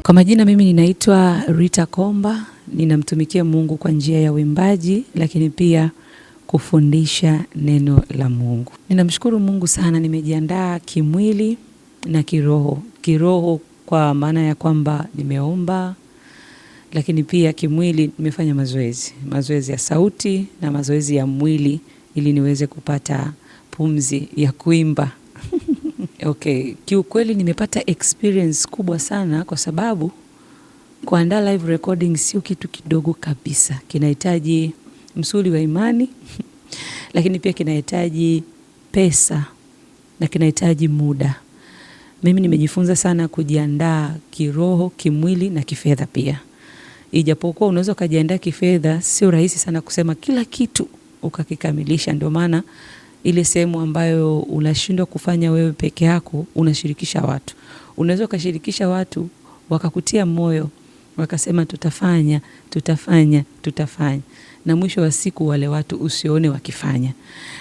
Kwa majina mimi ninaitwa Rita Komba, ninamtumikia Mungu kwa njia ya uimbaji, lakini pia kufundisha neno la Mungu. Ninamshukuru Mungu sana, nimejiandaa kimwili na kiroho. Kiroho kwa maana ya kwamba nimeomba, lakini pia kimwili nimefanya mazoezi ya sauti na mazoezi ya mwili ili niweze kupata pumzi ya kuimba. Okay, kiukweli nimepata experience kubwa sana kwa sababu kuandaa live recording sio kitu kidogo kabisa. Kinahitaji msuli wa imani, lakini pia kinahitaji pesa na kinahitaji muda. Mimi nimejifunza sana kujiandaa kiroho, kimwili na kifedha pia. Ijapokuwa unaweza kujiandaa kifedha, sio rahisi sana kusema kila kitu ukakikamilisha. Ndio maana ile sehemu ambayo unashindwa kufanya wewe peke yako, unashirikisha watu. Unaweza ukashirikisha watu wakakutia moyo, wakasema tutafanya. Na mwisho wa siku wale watu usione wakifanya.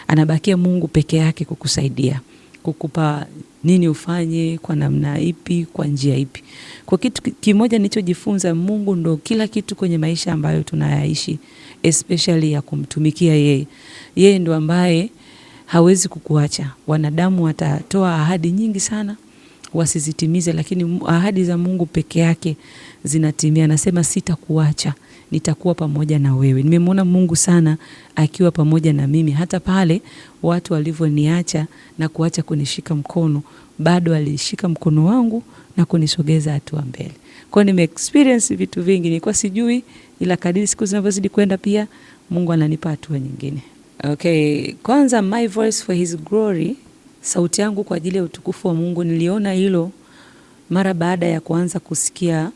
Anabakia Mungu peke yake kukusaidia, kukupa nini ufanye, kwa namna ipi, kwa njia ipi. Kwa kitu kimoja nilichojifunza, Mungu ndo kila kitu kwenye maisha ambayo tunayaishi, especially ya kumtumikia yeye. Yeye ndo ambaye hawezi kukuacha. Wanadamu watatoa ahadi nyingi sana wasizitimize, lakini ahadi za Mungu peke yake zinatimia. Anasema sitakuacha, nitakuwa pamoja na wewe. Nimemwona Mungu sana akiwa pamoja na mimi. Hata pale watu walivyoniacha na kuacha kunishika mkono, bado alishika mkono wangu na kunisogeza hatua mbele. Kwa nime experience vitu vingi nilikuwa sijui, ila kadiri siku zinavyozidi kwenda pia Mungu ananipa hatua nyingine. Okay, kwanza my voice for his glory, sauti yangu kwa ajili ya utukufu wa Mungu. Niliona hilo mara baada ya kuanza kusikia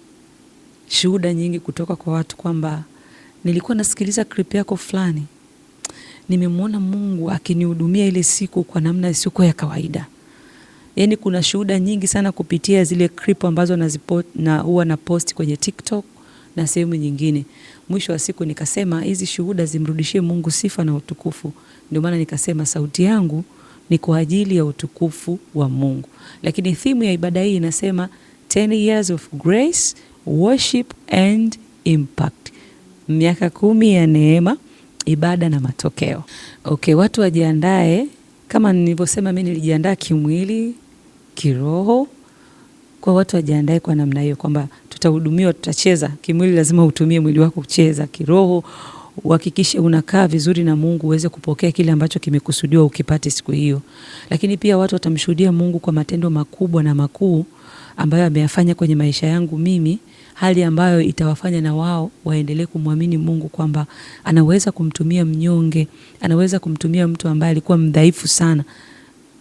shuhuda nyingi kutoka kwa watu kwamba nilikuwa nasikiliza clip yako fulani, nimemwona Mungu akinihudumia ile siku kwa namna isiyo ya kawaida. Yaani kuna shuhuda nyingi sana kupitia zile clip ambazo huwa na post kwenye TikTok na sehemu nyingine. Mwisho wa siku nikasema hizi shuhuda zimrudishie Mungu sifa na utukufu. Ndio maana nikasema sauti yangu ni kwa ajili ya utukufu wa Mungu. Lakini theme ya ibada hii inasema 10 years of grace, worship and impact. Miaka 10 ya neema, ibada na matokeo. Okay, watu wajiandae. Kama nilivyosema, mimi nilijiandaa kimwili, kiroho. Kwa watu wajiandae kwa namna hiyo kwamba tutahudumiwa, tutacheza. Kimwili lazima utumie mwili wako kucheza. Kiroho uhakikishe unakaa vizuri na Mungu uweze kupokea kile ambacho kimekusudiwa ukipate siku hiyo. Lakini pia watu watamshuhudia Mungu kwa matendo makubwa na makuu ambayo ameyafanya kwenye maisha yangu mimi, hali ambayo itawafanya na wao waendelee kumwamini Mungu kwamba anaweza kumtumia mnyonge, anaweza kumtumia mtu ambaye alikuwa mdhaifu sana,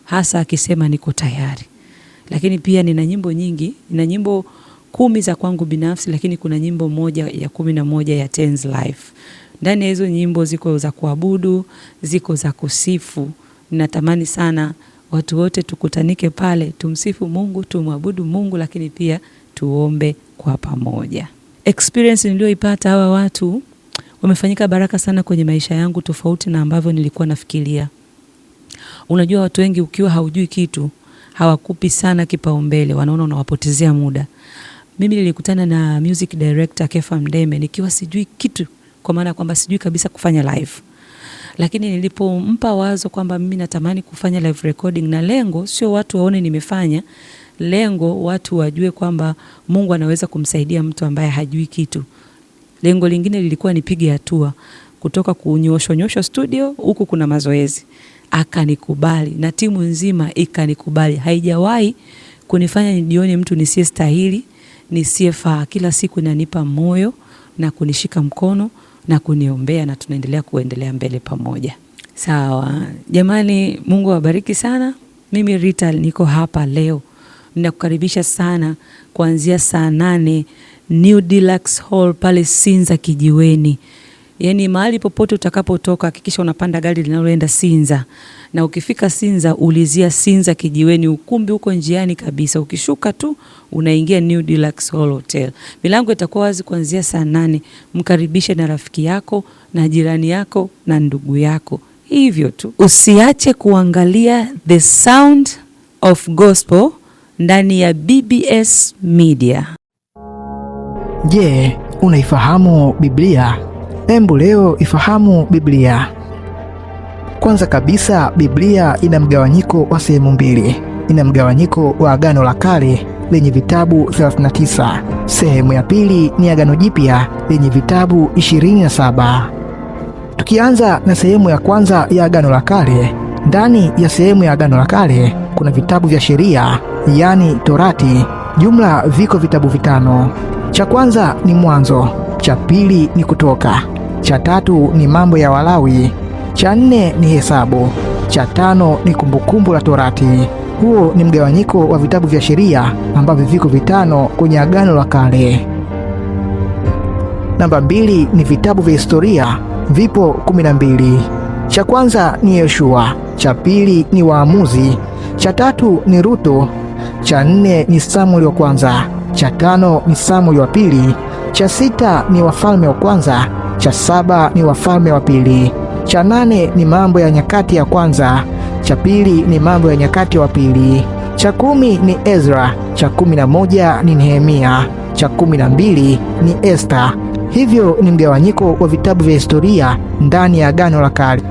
hasa akisema niko tayari. Lakini pia nina nyimbo nyingi, nina nyimbo 10 za kwangu binafsi, lakini kuna nyimbo moja ya 11 ya Tens Life. Ndani ya hizo nyimbo ziko za kuabudu, ziko za kusifu. Ninatamani sana watu wote tukutanike pale, tumsifu Mungu, tumwabudu Mungu, lakini pia tuombe kwa pamoja. Experience niliyoipata, hawa watu wamefanyika baraka sana kwenye maisha yangu, tofauti na ambavyo nilikuwa nafikiria. Unajua watu wengi ukiwa haujui kitu hawakupi sana kipaumbele, wanaona unawapotezea muda. Mimi nilikutana na music director Kefa Mdeme nikiwa sijui kitu, kwa maana kwamba sijui kabisa kufanya live. Lakini nilipompa wazo kwamba mimi natamani kufanya live recording, na lengo sio watu waone nimefanya, lengo watu wajue kwamba Mungu anaweza kumsaidia mtu ambaye hajui kitu. Lengo lingine lilikuwa nipige hatua kutoka kunyosha studio, huku kuna mazoezi. Akanikubali na timu nzima ikanikubali. Haijawahi kunifanya nijione mtu nisiyestahili, nisiyefaa. Kila siku inanipa moyo na kunishika mkono na kuniombea, na tunaendelea kuendelea mbele pamoja. Sawa. Jamani, Mungu awabariki sana. Mimi Rita niko hapa leo. Ninakukaribisha sana kuanzia saa 8 New Deluxe Hall pale Sinza Kijiweni. Yaani mahali popote utakapotoka hakikisha unapanda gari linaloenda Sinza. Na ukifika Sinza ulizia Sinza Kijiweni, ukumbi uko njiani kabisa. Ukishuka tu unaingia New Deluxe Hall Hotel. Milango itakuwa wazi kuanzia saa 8. Mkaribishe na rafiki yako na jirani yako na ndugu yako. Hivyo tu. Usiache kuangalia The Sound of Gospel ndani ya BBS Media. Je, unaifahamu Biblia? Embu leo ifahamu Biblia. Kwanza kabisa, Biblia ina mgawanyiko wa sehemu mbili. Ina mgawanyiko wa Agano la Kale lenye vitabu 39. Sehemu ya pili ni Agano Jipya lenye vitabu 27. Tukianza na sehemu ya kwanza ya Agano la Kale, ndani ya sehemu ya Agano la Kale kuna vitabu vya sheria, yani Torati. Jumla viko vitabu 5. Cha kwanza ni Mwanzo, cha pili ni Kutoka, cha tatu ni Mambo ya Walawi, cha 4 ni Hesabu, cha 5 ni Kumbukumbu la Torati. Huo ni mgawanyiko wa vitabu vya sheria ambavyo viko 5 kwenye Agano la Kale. Namba 2 ni vitabu vya historia, vipo 12. Cha kwanza ni Yoshua, cha pili ni Waamuzi, cha tatu ni Ruthu, cha 4 ni Samueli wa kwanza, cha 5 ni Samueli wa pili, cha 6 ni Wafalme wa kwanza, cha 7 ni Wafalme wa pili, cha 8 ni Mambo ya Nyakati ya kwanza, cha pili ni Mambo ya Nyakati wa pili, cha 10 ni Ezra, cha 11 ni Nehemia, cha 12 ni Esta. Hivyo ni mgawanyiko wa vitabu vya historia ndani ya Agano la Kale.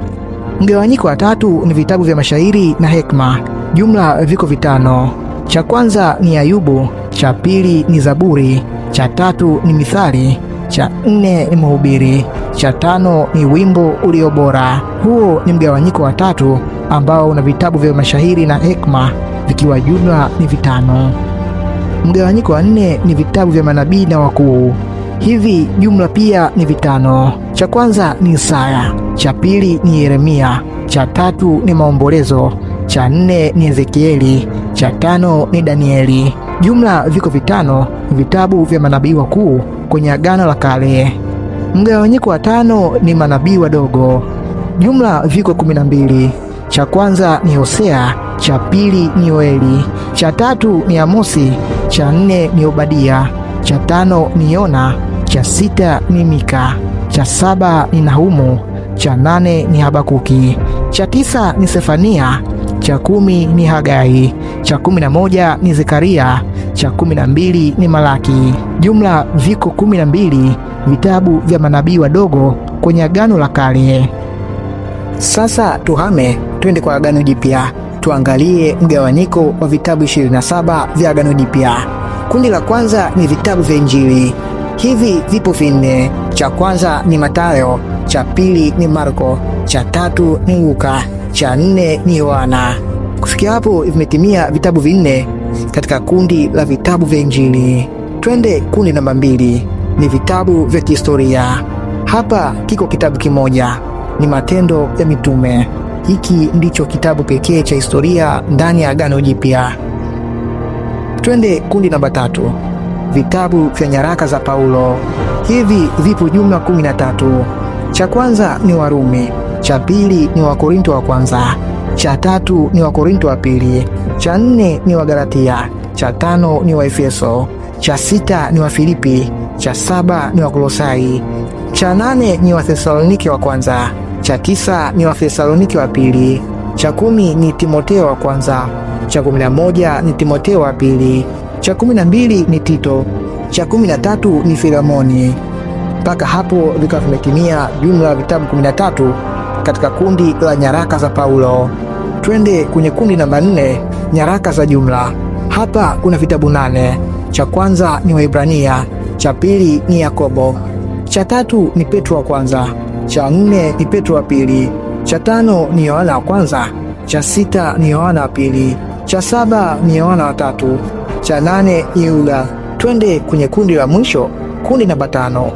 Mgawanyiko wa tatu ni vitabu vya mashairi na hekima. Jumla viko 5. Cha kwanza ni Ayubu, cha pili ni Zaburi, cha tatu ni Mithali, cha 4 ni Mhubiri, cha 5 ni Wimbo Ulio Bora. Huo ni mgawanyiko wa tatu ambao una vitabu vya mashairi na hekima vikiwa jumla ni 5. Mgawanyiko wa 4 ni vitabu vya manabii na wakuu. Hivi jumla pia ni 5. Cha kwanza ni Isaya, cha pili ni Yeremia, cha tatu ni Maombolezo, cha 4 ni Ezekieli, cha 5 ni Danieli. Jumla viko 5 vitabu vya manabii wakuu kwenye Agano la Kale. Mgawanyiko wa 5 ni manabii wadogo. Jumla viko 12. Cha kwanza ni Hosea, cha pili ni Yoeli, cha tatu ni Amosi, cha 4 ni Obadia, cha 5 ni Yona, cha 6 ni Mika, cha 7 ni Nahumu, cha 8 ni Habakuki, cha 9 ni Sefania, cha 10 ni Hagai, cha 11 ni Zekaria, cha 12 ni Malaki. Jumla viko 12 vitabu vya manabii wadogo kwenye Agano la Kale. Sasa tuhame twende kwa Agano Jipya, tuangalie mgawanyiko wa vitabu 27 vya Agano Jipya. Kundi la kwanza ni vitabu vya Injili. Hivi vipo 4. Cha kwanza ni Mathayo, cha pili ni Marko, cha tatu ni Luka, cha 4 ni Yohana. Kufikia hapo vimetimia vitabu 4 katika kundi la vitabu vya Injili. Twende kundi namba 2, ni vitabu vya kihistoria. Hapa kiko kitabu kimoja, ni Matendo ya Mitume. Hiki ndicho kitabu pekee cha historia ndani ya Agano Jipya. Twende kundi namba 3, vitabu vya nyaraka za Paulo. Hivi vipo jumla 13. Cha kwanza ni Warumi, cha pili ni Wakorinto wa kwanza, cha tatu ni Wakorinto wa pili, cha 4 ni Wagalatia, cha 5 ni Waefeso, cha 6 ni Wafilipi, cha 7 ni Wakolosai, cha 8 ni Wathesalonike wa kwanza, cha 9 ni Wathesalonike wa pili, cha 10 ni Timotheo wa kwanza, cha 11 ni Timotheo wa pili, cha 12 ni Tito, cha 13 ni Filemoni. Mpaka hapo vikawa vimetimia jumla vitabu 13 katika kundi la nyaraka za Paulo. Twende kwenye kundi namba 4, nyaraka za jumla. Hapa kuna vitabu 8. Cha kwanza ni Waebrania, cha pili ni Yakobo, cha tatu ni Petro wa kwanza, cha 4 ni Petro wa pili, cha 5 ni Yohana wa kwanza, cha 6 ni Yohana wa pili, cha 7 ni Yohana wa tatu, cha 8 ni Yuda. Twende kwenye kundi la mwisho, kundi namba 5.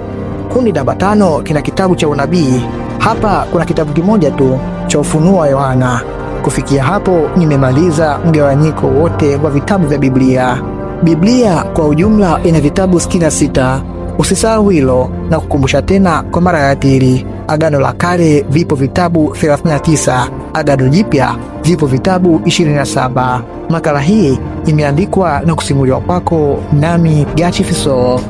Kundi namba 5 kina kitabu cha unabii. Hapa kuna kitabu kimoja tu cha Ufunuo wa Yohana. Kufikia hapo nimemaliza mgawanyiko wote wa vitabu vya Biblia. Biblia kwa ujumla ina vitabu 66. Usisahau hilo na kukumbusha tena kwa mara ya pili. Agano la Kale vipo vitabu 39. Agano Jipya vipo vitabu 27. Makala hii imeandikwa na kusimuliwa kwako nami Gachi Fiso.